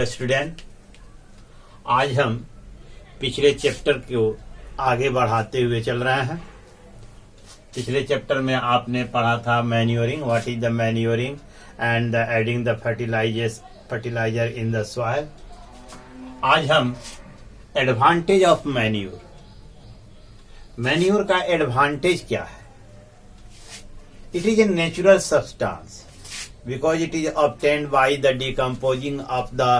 Student, आज हम पिछले चैप्टर को आगे बढ़ाते हुए चल रहे हैं। पिछले चैप्टर में आपने पढ़ा था manuring, what is the manuring and the adding the fertilizer in the soil. आज हम एडवांटेज ऑफ मैन्योर, मैन्योर का एडवांटेज क्या है। It is a natural substance because it is obtained by the decomposing of the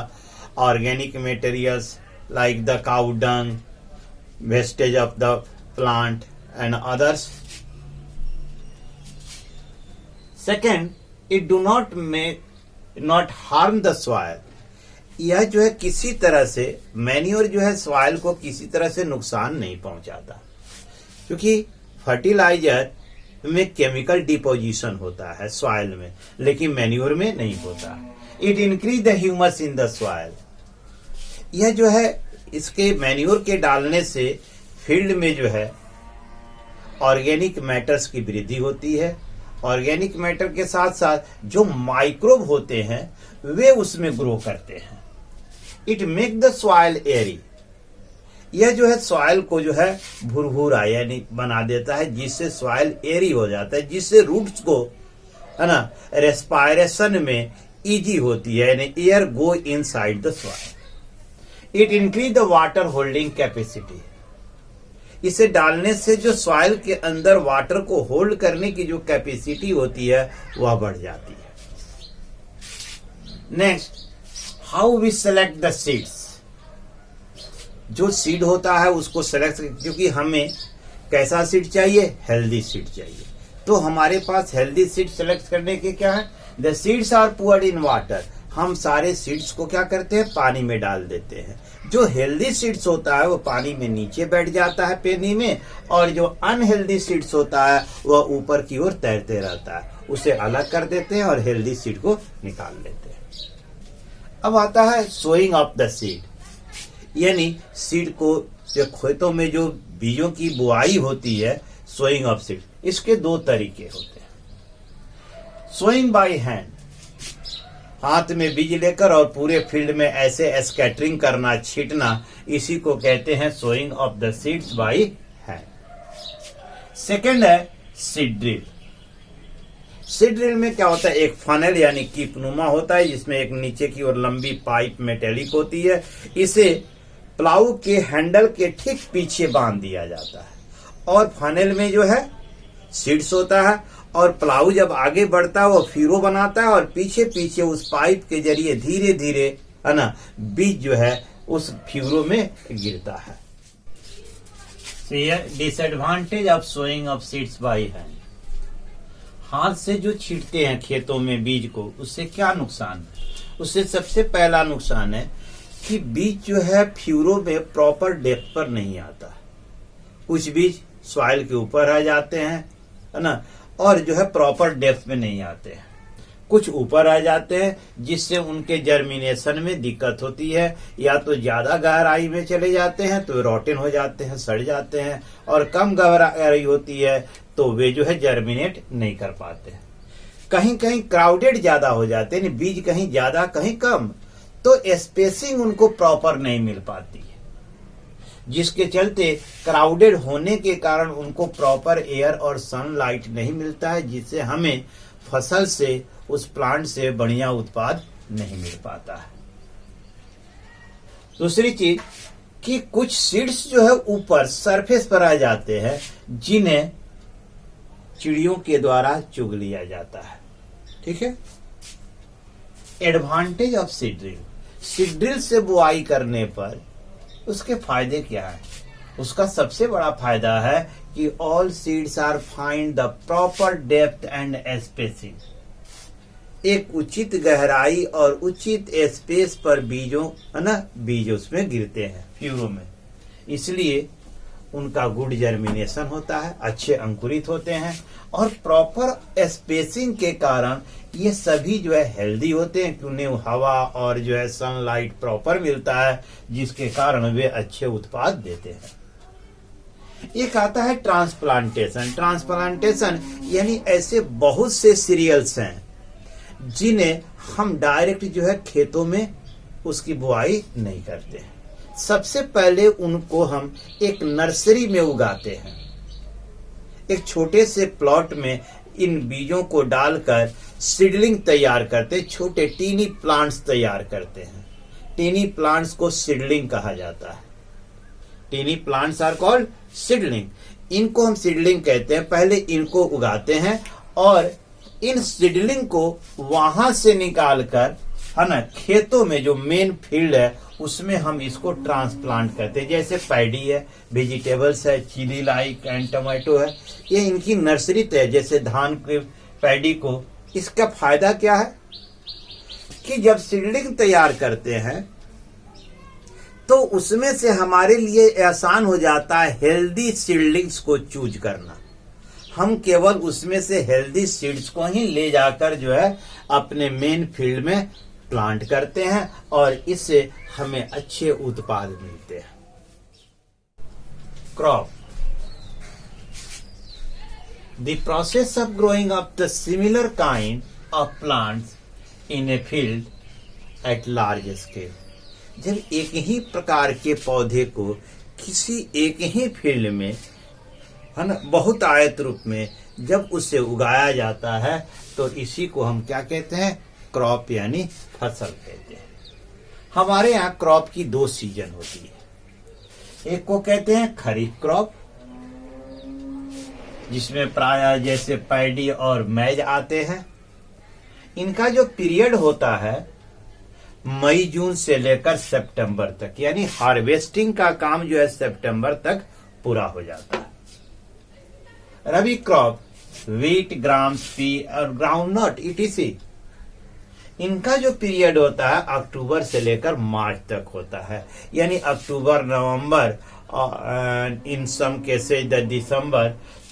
organic materials like the cow dung, wastage of the plant and others. Second, it do not harm the soil. यह जो है किसी तरह से manure जो है soil को किसी तरह से नुकसान नहीं पहुंचाता, क्योंकि फर्टिलाइजर में केमिकल डिपोजिशन होता है सॉइल में, लेकिन मैन्योर में नहीं होता। It increase the humus in the soil. यह जो है इसके मैन्योर के डालने से फील्ड में जो है ऑर्गेनिक मैटर्स की वृद्धि होती है। ऑर्गेनिक मैटर के साथ साथ जो माइक्रोब होते हैं वे उसमें ग्रो करते हैं। इट मेक द सॉइल एरी। यह जो है सॉइल को जो है भुरभुरा यानी बना देता है, जिससे सॉइल एरी हो जाता है, जिससे रूट्स को है ना रेस्पायरेशन में इजी होती है, यानी air go inside the soil. It increase the water holding capacity. इसे डालने से जो सॉइल के अंदर वाटर को होल्ड करने की जो कैपेसिटी होती है वह बढ़ जाती है। Next, how we select the seeds. जो सीड होता है उसको सेलेक्ट, क्योंकि हमें कैसा सीड चाहिए, हेल्दी सीड चाहिए। तो हमारे पास हेल्दी सीड सेलेक्ट करने के क्या है, the seeds are poured in water. हम सारे सीड्स को क्या करते हैं, पानी में डाल देते हैं। जो हेल्दी सीड्स होता है वो पानी में नीचे बैठ जाता है पेनी में, और जो अनहेल्दी सीड्स होता है वह ऊपर की ओर तैरते रहता है। उसे अलग कर देते हैं और हेल्दी सीड को निकाल लेते हैं। अब आता है सोइंग ऑफ द सीड, यानी सीड को जो खेतों में जो बीजों की बुआई होती है, सोइंग ऑफ सीड। इसके दो तरीके होते हैं। सोइंग बाय हैंड, हाथ में बीज लेकर और पूरे फील्ड में ऐसे स्कैटरिंग करना, छींटना, इसी को कहते हैं sowing of the seeds by hand. Second है सीड ड्रिल। सीड ड्रिल में क्या होता है, एक फनल यानी कीपनुमा होता है, जिसमें एक नीचे की ओर लंबी पाइप मेटेलिक होती है। इसे प्लाऊ के हैंडल के ठीक पीछे बांध दिया जाता है, और फनेल में जो है सीड्स होता है, और प्लाऊ जब आगे बढ़ता है वो फीरो बनाता है, और पीछे पीछे उस पाइप के जरिए धीरे धीरे है ना बीज जो है उस फीरो में गिरता है। Disadvantage of sowing of seeds by hand. हाथ से जो छींटते हैं खेतों में बीज को, उससे क्या नुकसान है। उससे सबसे पहला नुकसान है कि बीज जो है फ्यूरो में प्रॉपर डेप्थ पर नहीं आता। कुछ बीज सॉइल के ऊपर आ जाते हैं है ना, और जो है प्रॉपर डेप्थ में नहीं आते हैं। कुछ ऊपर आ जाते हैं, जिससे उनके जर्मिनेशन में दिक्कत होती है। या तो ज्यादा गहराई में चले जाते हैं तो रोटन हो जाते हैं, सड़ जाते हैं, और कम गहराई होती है तो वे जो है जर्मिनेट नहीं कर पाते हैं। कहीं कहीं क्राउडेड ज्यादा हो जाते हैं, बीज कहीं ज्यादा कहीं कम, तो स्पेसिंग उनको प्रॉपर नहीं मिल पाती है, जिसके चलते क्राउडेड होने के कारण उनको प्रॉपर एयर और सनलाइट नहीं मिलता है, जिससे हमें फसल से, उस प्लांट से बढ़िया उत्पाद नहीं मिल पाता है। दूसरी चीज कि कुछ सीड्स जो है ऊपर सरफेस पर आ जाते हैं, जिन्हें चिड़ियों के द्वारा चुग लिया जाता है। ठीक है। Advantage of seed drill. Seed drill से बुआई करने पर उसके फायदे क्या है। उसका सबसे बड़ा फायदा है कि all seeds are find the proper depth and spacing. एक उचित गहराई और उचित स्पेस पर बीजों है ना बीज उसमें गिरते हैं फ्यूरो में, इसलिए उनका गुड जर्मिनेशन होता है, अच्छे अंकुरित होते हैं, और प्रॉपर स्पेसिंग के कारण ये सभी जो है हेल्दी होते हैं, क्योंकि उन्हें हवा और जो है सनलाइट प्रॉपर मिलता है, जिसके कारण वे अच्छे उत्पाद देते हैं। एक आता है ट्रांसप्लांटेशन। ट्रांसप्लांटेशन यानी ऐसे बहुत से सीरियल्स हैं जिन्हें हम डायरेक्ट जो है खेतों में उसकी बुआई नहीं करते हैं। सबसे पहले उनको हम एक नर्सरी में उगाते हैं। एक छोटे से प्लॉट में इन बीजों को डालकर सीडलिंग तैयार करते, छोटे टीनी प्लांट्स तैयार करते हैं। टीनी प्लांट्स को सीडलिंग कहा जाता है। Tiny plants are called seedling. इनको हम सीडलिंग कहते हैं। पहले इनको उगाते हैं और इन सीडलिंग को वहां से निकालकर, है ना, खेतों में जो मेन फील्ड है उसमें हम इसको ट्रांसप्लांट करते हैं। जैसे पैडी है, वेजिटेबल्स है, चिली लाइक एंड टमाटो है, ये इनकी नर्सरी है। जैसे धान के पैडी को, इसका फायदा क्या है कि जब सीडलिंग तैयार करते हैं तो उसमें से हमारे लिए आसान हो जाता है हेल्दी सीडलिंग्स को चूज करना। हम केवल उसमें से हेल्दी सीड्स को ही ले जाकर जो है अपने मेन फील्ड में प्लांट करते हैं और इससे हमें अच्छे उत्पाद मिलते हैं। Crop, the process of growing up the similar kind of plants in a field at large scale. जब एक ही प्रकार के पौधे को किसी एक ही फील्ड में, है ना, बहुत आयत रूप में जब उसे उगाया जाता है तो इसी को हम क्या कहते हैं? क्रॉप यानी फसल कहते हैं। हमारे यहाँ क्रॉप की दो सीजन होती है। एक को कहते हैं खरीफ क्रॉप, जिसमें प्रायः जैसे पैडी और मैज आते हैं। इनका जो पीरियड होता है मई जून से लेकर सितंबर तक, यानी हार्वेस्टिंग का काम जो है सितंबर तक पूरा हो जाता है। रबी क्रॉप व्हीट, ग्राम, पी और ग्राउंडनट ईटीसी, इनका जो पीरियड होता है अक्टूबर से लेकर मार्च तक होता है, यानी अक्टूबर, नवंबर और इन सम केसेज दिसंबर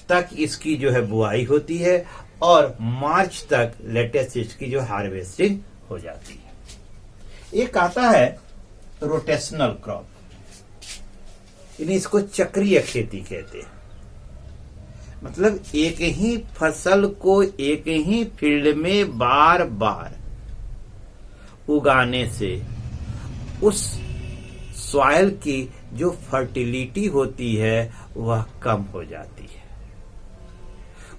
तक इसकी जो है बुआई होती है और मार्च तक लेटेस्ट इसकी जो हार्वेस्टिंग हो जाती है। एक आता है रोटेशनल क्रॉप, यानी इसको चक्रीय खेती कहते हैं। मतलब एक ही फसल को एक ही फील्ड में बार बार उगाने से उस सॉइल की जो फर्टिलिटी होती है वह कम हो जाती है।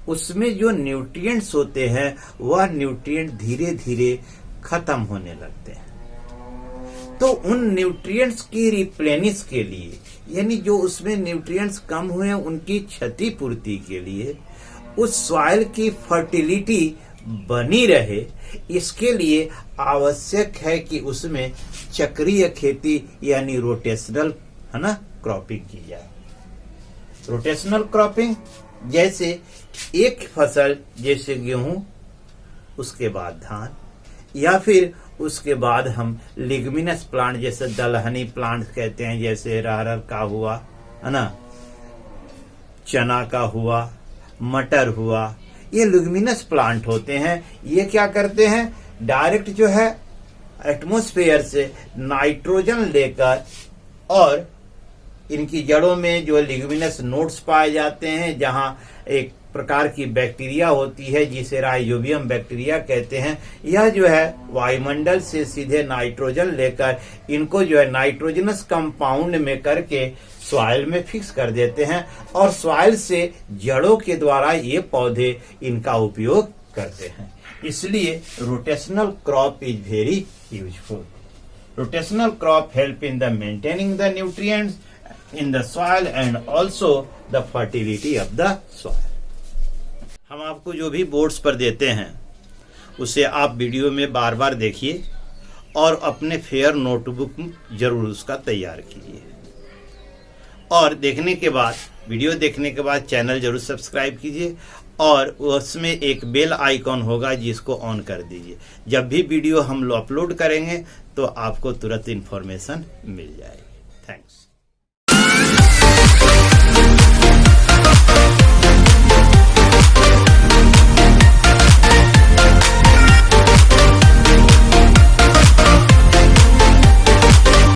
उसमें जो न्यूट्रिएंट्स होते हैं वह न्यूट्रिएंट धीरे धीरे खत्म होने लगते हैं। तो उन न्यूट्रिएंट्स की रिप्लेनिश के लिए, यानी जो उसमें न्यूट्रिएंट्स कम हुए हैं उनकी क्षतिपूर्ति के लिए, उस सॉइल की फर्टिलिटी बनी रहे, इसके लिए आवश्यक है कि उसमें चक्रीय खेती यानी रोटेशनल, है ना, क्रॉपिंग की जाए। रोटेशनल क्रॉपिंग जैसे एक फसल, जैसे गेहूं, उसके बाद धान, या फिर उसके बाद हम लिग्मिनस प्लांट जैसे दलहनी प्लांट कहते हैं, जैसे अरहर का हुआ, है ना, चना का हुआ, मटर हुआ, ये लिग्मिनस प्लांट होते हैं। ये क्या करते हैं? डायरेक्ट जो है एटमॉस्फेयर से नाइट्रोजन लेकर, और इनकी जड़ों में जो लिग्मिनस नोड्स पाए जाते हैं, जहां एक प्रकार की बैक्टीरिया होती है जिसे राइजोबियम बैक्टीरिया कहते हैं। यह जो है वायुमंडल से सीधे नाइट्रोजन लेकर इनको जो है नाइट्रोजनस कंपाउंड में करके सॉइल में फिक्स कर देते हैं और सॉइल से जड़ों के द्वारा ये पौधे इनका उपयोग करते हैं। इसलिए rotational crop is very useful. Rotational crop help in the maintaining the nutrients in the soil and also the fertility of the soil। हम आपको जो भी बोर्ड्स पर देते हैं उसे आप वीडियो में बार बार देखिए और अपने फेयर नोटबुक जरूर उसका तैयार कीजिए। और देखने के बाद, वीडियो देखने के बाद चैनल जरूर सब्सक्राइब कीजिए और उसमें एक बेल आइकॉन होगा जिसको ऑन कर दीजिए। जब भी वीडियो हम अपलोड करेंगे तो आपको तुरंत इन्फॉर्मेशन मिल जाएगी। थैंक्स।